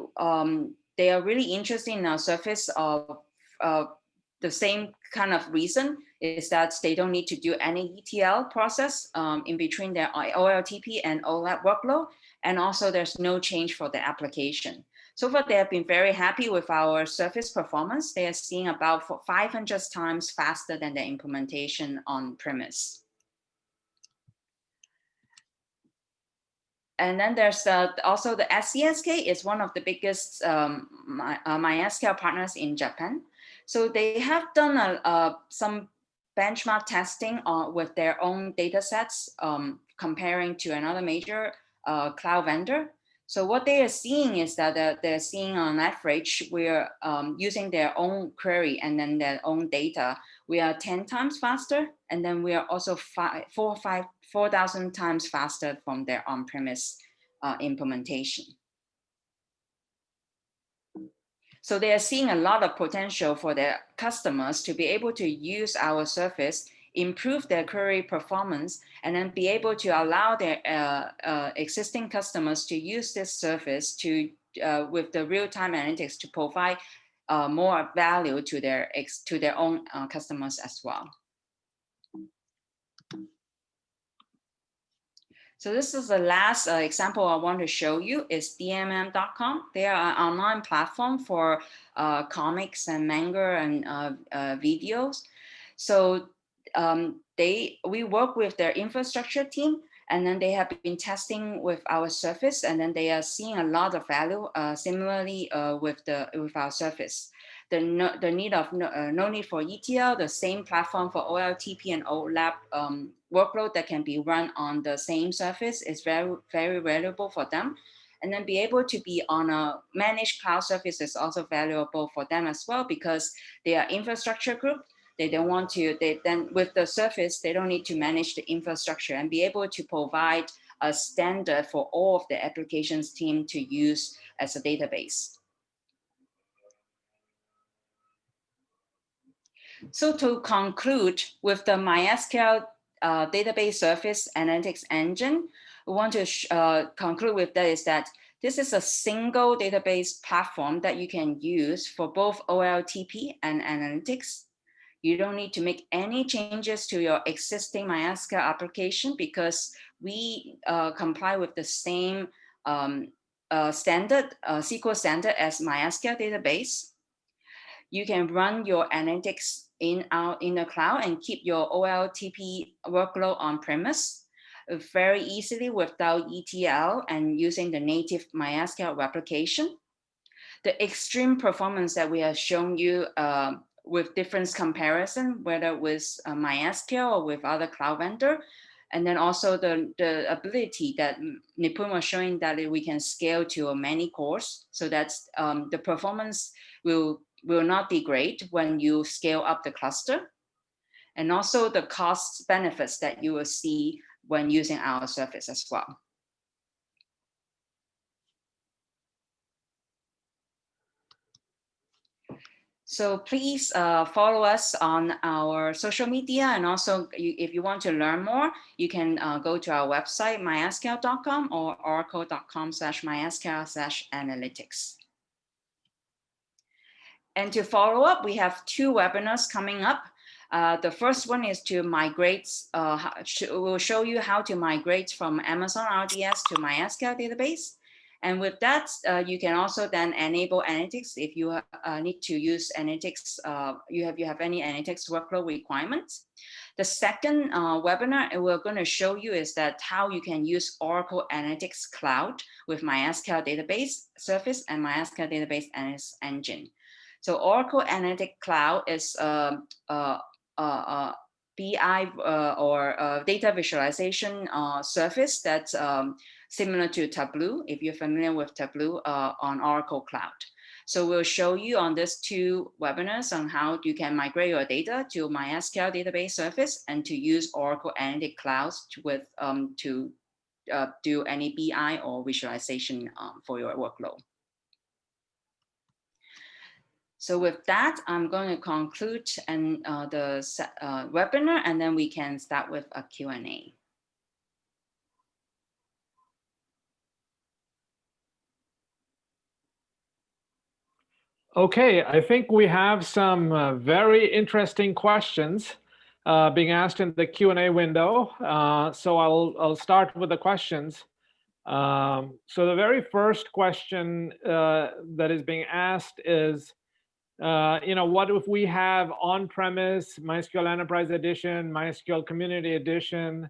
are really interested in our service of the same kind of reason is that they don't need to do any ETL process in between their OLTP and OLAP workload. And also there's no change for the application. So far, they have been very happy with our service performance. They are seeing about 500 times faster than the implementation on premise. And then there's also the SCSK is one of the biggest MySQL partners in Japan. So they have done some benchmark testing with their own data sets comparing to another major cloud vendor. So what they are seeing is that they're seeing on average, we're using their own query and then their own data. We are 10 times faster. And then we are also 4,000 times faster from their on-premise implementation. So they are seeing a lot of potential for their customers to be able to use our service, improve their query performance, and then be able to allow their existing customers to use this service to with the real-time analytics to provide more value to their own customers as well. So this is the last example I want to show you is DMM.com. They are an online platform for comics and manga and videos. So we work with their infrastructure team, and then they have been testing with our service, and then they are seeing a lot of value similarly with our service. The need of no need for ETL, the same platform for OLTP and OLAP workload that can be run on the same service is very, very valuable for them. And then be able to be on a managed cloud service is also valuable for them as well, because they are infrastructure group. They don't want to, then with the service, they don't need to manage the infrastructure and be able to provide a standard for all of the applications team to use as a database. So to conclude with the MySQL database service analytics engine, we want to conclude with that is that this is a single database platform that you can use for both OLTP and analytics. You don't need to make any changes to your existing MySQL application because we comply with the same SQL standard as MySQL database. You can run your analytics in the cloud and keep your OLTP workload on premise very easily without ETL and using the native MySQL replication. The extreme performance that we have shown you with different comparison, whether with MySQL or with other cloud vendor, and then also the ability that Nipun was showing that we can scale to many cores, so that's the performance will not degrade when you scale up the cluster, and also the cost benefits that you will see when using our service as well. So please follow us on our social media, and also if you want to learn more, you can go to our website, mysql.com or oracle.com/mysql/analytics. And to follow up, we have 2 webinars coming up. The first one is to migrate, we'll show you how to migrate from Amazon RDS to MySQL database. And with that, you can also then enable analytics if you need to use analytics, you have any analytics workload requirements. The second webinar we're going to show you is that how you can use Oracle Analytics Cloud with MySQL database service and MySQL database analytics engine. So Oracle Analytics Cloud is BI or data visualization service that's similar to Tableau, if you're familiar with Tableau on Oracle Cloud. So we'll show you on these 2 webinars on how you can migrate your data to MySQL database service and to use Oracle Analytics Cloud with to do any BI or visualization for your workload. So with that, I'm going to conclude the webinar, and then we can start with a Q&A. Okay, I think we have some very interesting questions being asked in the Q&A window. So I'll start with the questions. So the very first question that is being asked is, what if we have on-premise MySQL Enterprise Edition, MySQL Community Edition,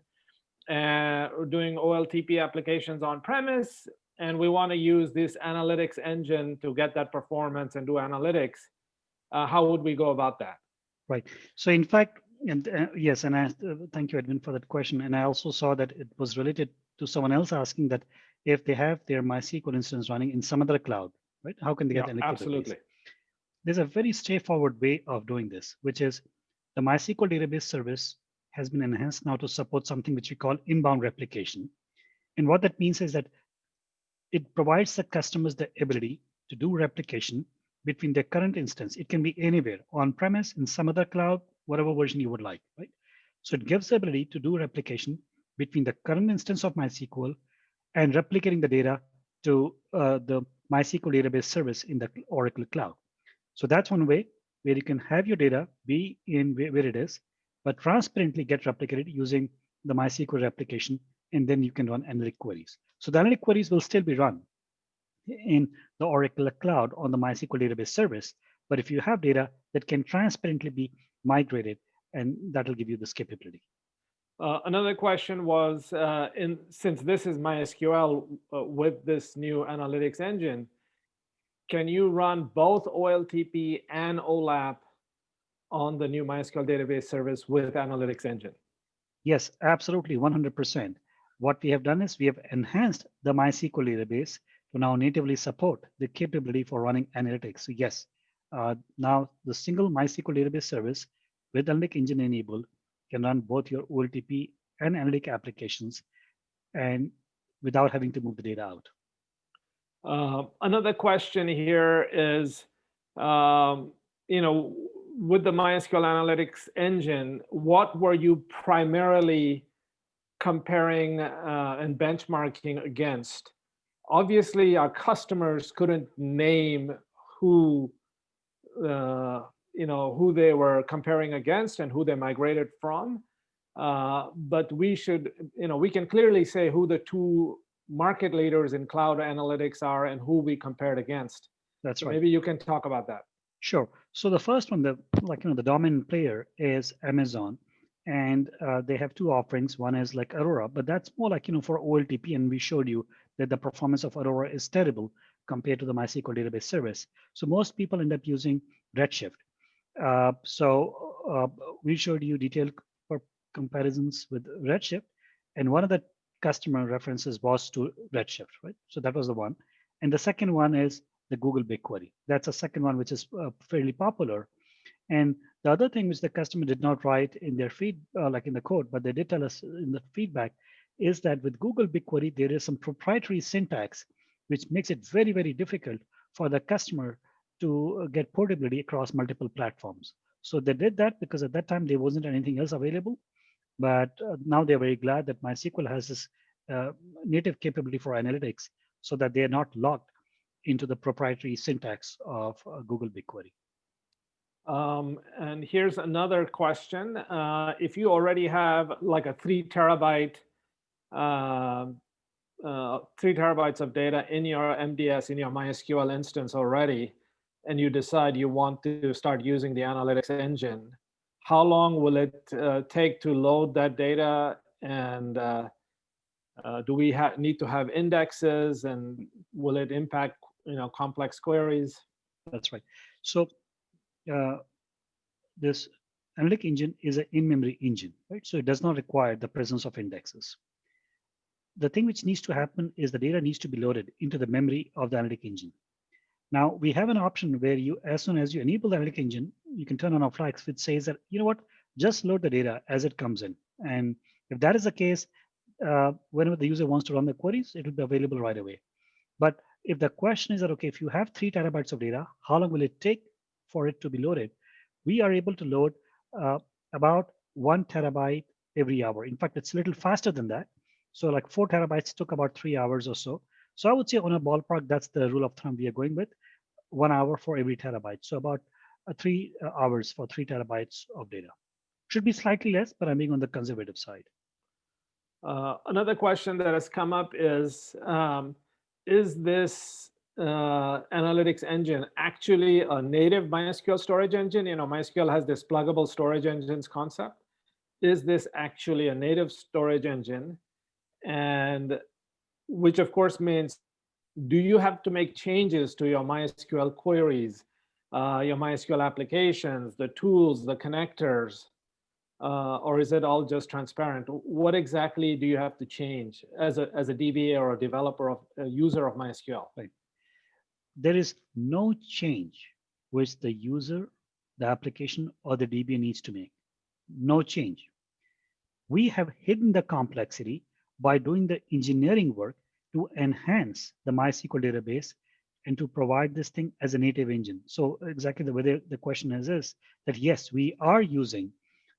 we're doing OLTP applications on-premise, and we want to use this analytics engine to get that performance and do analytics? How would we go about that? Right. So in fact, and yes, and thank you, Edwin, for that question. And I also saw that it was related to someone else asking that if they have their MySQL instance running in some other cloud, right? How can they get any Absolutely. capabilities? There's a very straightforward way of doing this, which is the MySQL database service has been enhanced now to support something which we call inbound replication. And what that means is that it provides the customers the ability to do replication between their current instance. It can be anywhere, on-premise, in some other cloud, whatever version you would like, right? So it gives the ability to do replication between the current instance of MySQL and replicating the data to the MySQL database service in the Oracle Cloud. So that's one way where you can have your data be in where it is, but transparently get replicated using the MySQL replication, and then you can run analytic queries. So the analytic queries will still be run in the Oracle Cloud on the MySQL database service, but if you have data that can transparently be migrated, and that'll give you this capability. Another question was, since this is MySQL with this new analytics engine, can you run both OLTP and OLAP on the new MySQL database service with analytics engine? Yes, absolutely, 100%. What we have done is we have enhanced the MySQL database to now natively support the capability for running analytics. So yes, now the single MySQL database service with analytic engine enabled can run both your OLTP and analytic applications, and without having to move the data out. Another question here is, with the MySQL Analytics engine, what were you primarily comparing and benchmarking against? Obviously, our customers couldn't name who who they were comparing against and who they migrated from. But we should, we can clearly say who the two market leaders in cloud analytics are and who we compared against. That's so right. Maybe you can talk about that. Sure. So the first one, the dominant player is Amazon, and they have two offerings. One is like Aurora, but that's more like for OLTP, and we showed you that the performance of Aurora is terrible compared to the MySQL database service. So most people end up using Redshift. We showed you detailed comparisons with Redshift, and one of the customer references was to Redshift, right? So that was the one. And the second one is the Google BigQuery. That's a second one, which is fairly popular. And the other thing which the customer did not write in their feed, like in the code, but they did tell us in the feedback, is that with Google BigQuery, there is some proprietary syntax, which makes it very, very difficult for the customer to get portability across multiple platforms. So they did that because at that time, there wasn't anything else available. But now they're very glad that MySQL has this native capability for analytics so that they're not locked into the proprietary syntax of Google BigQuery. And here's another question. If you already have like a 3 terabyte, 3 terabytes of data in your MDS, in your MySQL instance already, and you decide you want to start using the analytics engine, how long will it take to load that data? And do we need to have indexes, and will it impact complex queries? That's right. So this analytic engine is an in-memory engine, right? So it does not require the presence of indexes. The thing which needs to happen is the data needs to be loaded into the memory of the analytic engine. Now we have an option where as soon as you enable the analytic engine, you can turn on a flag which says that, just load the data as it comes in. And if that is the case, whenever the user wants to run the queries, it will be available right away. But if the question is that, okay, if you have 3 terabytes of data, how long will it take for it to be loaded? We are able to load about 1 terabyte every hour. In fact, it's a little faster than that. So like 4 terabytes took about 3 hours or so. So I would say on a ballpark, that's the rule of thumb we are going with, 1 hour for every terabyte. So about 3 hours for 3 terabytes of data. Should be slightly less, but I'm being on the conservative side. Another question that has come up is this analytics engine actually a native MySQL storage engine? MySQL has this pluggable storage engines concept. Is this actually a native storage engine? And which of course means, do you have to make changes to your MySQL queries, your MySQL applications, the tools, the connectors, or is it all just transparent? What exactly do you have to change as a DBA or a developer of a user of MySQL? Right. There is no change which the user, the application, or the DBA needs to make. No change. We have hidden the complexity by doing the engineering work to enhance the MySQL database and to provide this thing as a native engine. So exactly the way the question is that yes, we are using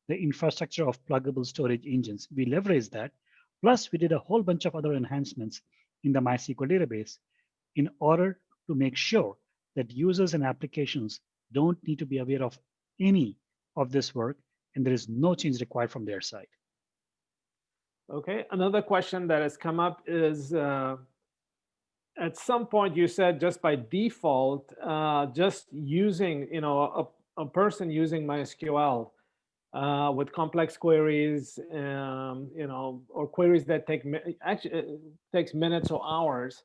the infrastructure of pluggable storage engines. We leverage that. Plus, we did a whole bunch of other enhancements in the MySQL database in order to make sure that users and applications don't need to be aware of any of this work, and there is no change required from their side. Okay, another question that has come up is, at some point you said just by default, just using, a person using MySQL with complex queries, or queries that takes minutes or hours,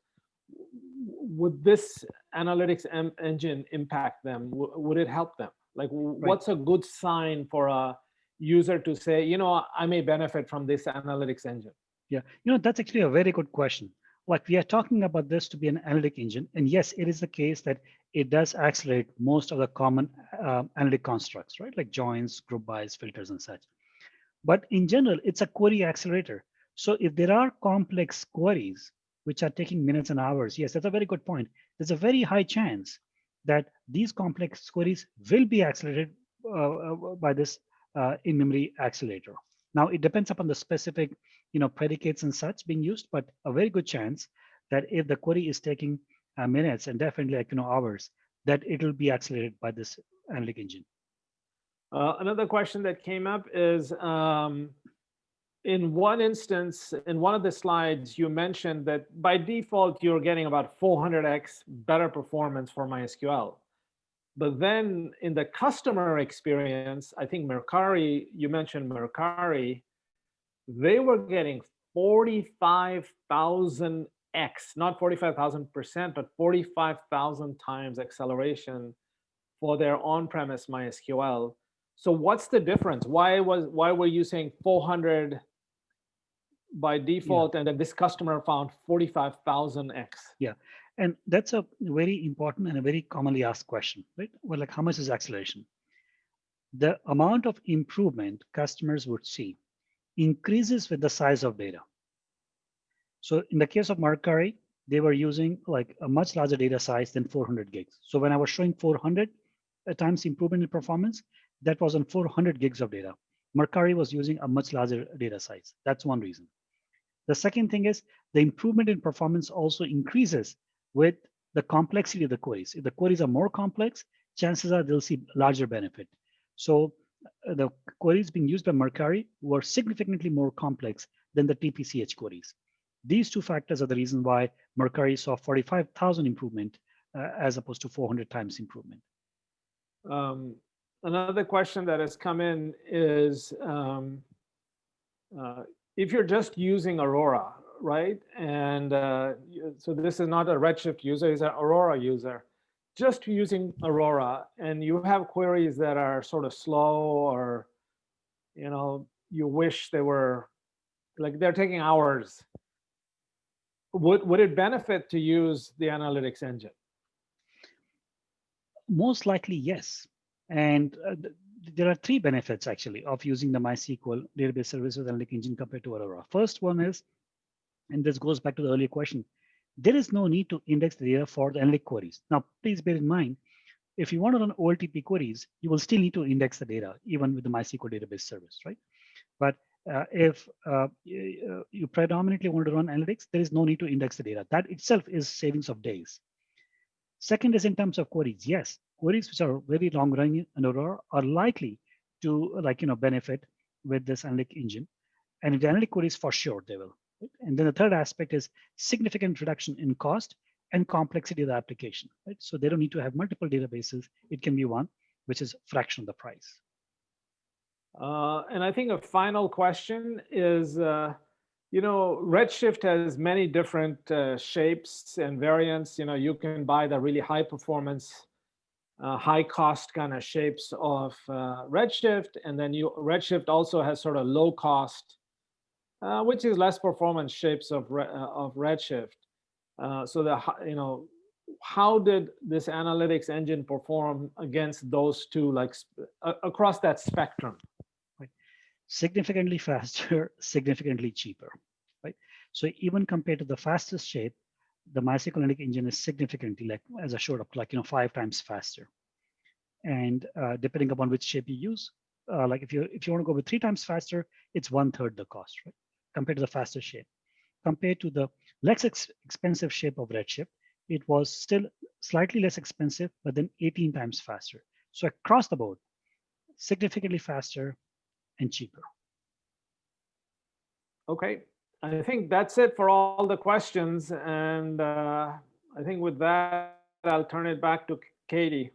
would this analytics engine impact them? Would it help them? Like, what's a good sign for a user to say, I may benefit from this analytics engine? Yeah, that's actually a very good question. Like, we are talking about this to be an analytic engine, and yes, it is the case that it does accelerate most of the common analytic constructs, right? Like joins, group bys, filters, and such. But in general, it's a query accelerator. So if there are complex queries which are taking minutes and hours, yes, that's a very good point. There's a very high chance that these complex queries will be accelerated by this in-memory accelerator. Now, it depends upon the specific, predicates and such being used, but a very good chance that if the query is taking minutes and definitely hours, that it will be accelerated by this analytic engine. Another question that came up is, in one instance, in one of the slides, you mentioned that by default, you're getting about 400x better performance for MySQL. But then in the customer experience, I think Mercari, you mentioned Mercari, they were getting 45,000x, not 45,000%, but 45,000 times acceleration for their on-premise MySQL. So what's the difference? Why were you saying 400 by default, and then this customer found 45,000x? Yeah, and that's a very important and a very commonly asked question, right? Well, like how much is acceleration? The amount of improvement customers would see increases with the size of data. So in the case of Mercari, they were using like a much larger data size than 400 gigs. So when I was showing 400 times improvement in performance, that was on 400 gigs of data. Mercari was using a much larger data size. That's one reason. The second thing is the improvement in performance also increases with the complexity of the queries. If the queries are more complex, chances are they'll see larger benefit. So the queries being used by Mercari were significantly more complex than the TPCH queries. These two factors are the reason why Mercari saw 45,000 improvement as opposed to 400 times improvement. Another question that has come in is, if you're just using Aurora, right? And so this is not a Redshift user, it's an Aurora user. Just using Aurora, and you have queries that are sort of slow, or you wish they were, like they're taking hours. Would it benefit to use the analytics engine? Most likely, yes. And there are three benefits actually of using the MySQL database services analytic engine compared to Aurora. First one is, and this goes back to the earlier question, there is no need to index the data for the analytic queries. Now, please bear in mind, if you want to run OLTP queries, you will still need to index the data, even with the MySQL database service, right? But if you predominantly want to run analytics, there is no need to index the data. That itself is savings of days. Second is in terms of queries. Yes, queries which are very long running in Aurora are likely to benefit with this analytic engine. And if the analytic queries, for sure, they will. Right? And then the third aspect is significant reduction in cost and complexity of the application. Right? So they don't need to have multiple databases. It can be one, which is a fraction of the price. And I think a final question is, Redshift has many different shapes and variants. You can buy the really high performance, high cost kind of shapes of Redshift, and then Redshift also has sort of low cost, which is less performance shapes of Redshift. So how did this analytics engine perform against those two, like across that spectrum? Right. Significantly faster, significantly cheaper, right? So even compared to the fastest shape, the MySQL analytic engine is significantly, like as I showed up, 5 times faster. And depending upon which shape you use, like if you want to go with 3 times faster, it's 1/3 the cost, right? Compared to the faster shape. Compared to the less expensive shape of Redshift, it was still slightly less expensive, but then 18 times faster. So across the board, significantly faster and cheaper. Okay, I think that's it for all the questions. And I think with that, I'll turn it back to Katie.